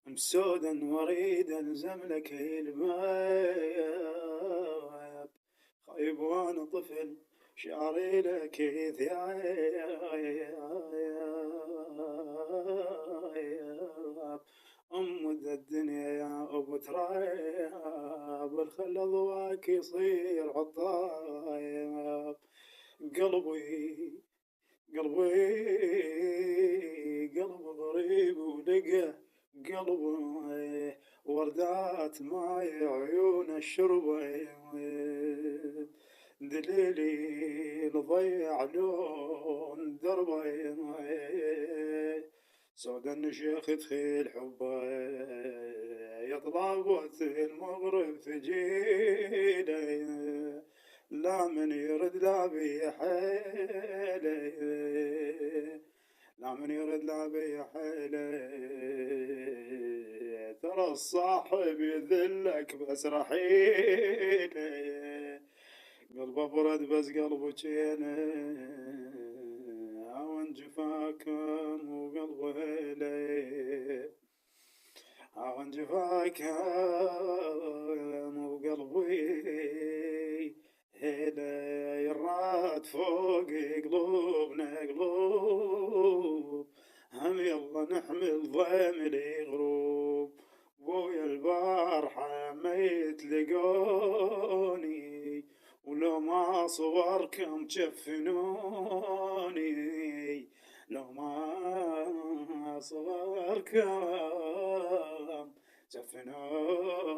مسودا واريد الزم لك الباب، خايب وانا طفل شعري لك ثياب. ذا الدنيا يا ابو تراب، الخل ضواك يصير عطايب. قلبي قلب غريب ولقى قلبي وردات ماي عيون الشربي، دليلي لضيع لون دربي، سود النشيخ تخيل حبي يطلبت المغرب ثجيلي، لا من يرد لا بي حيلي، لا من يرد لا بي حيلي، ترى الصاحب يذلك بس رحيلي، قلب برد بس قلبه جيني، عون جفاكم وقلبه هيلي، عون جفاكم وقلبي هيلا يرات فوق قلوبنا قلوب، هم يلا نحمل ضمري غروب، بويا البارحة ما يتلقوني، ولو ما صوركم جفنوني، لو ما صوركم جفنوني.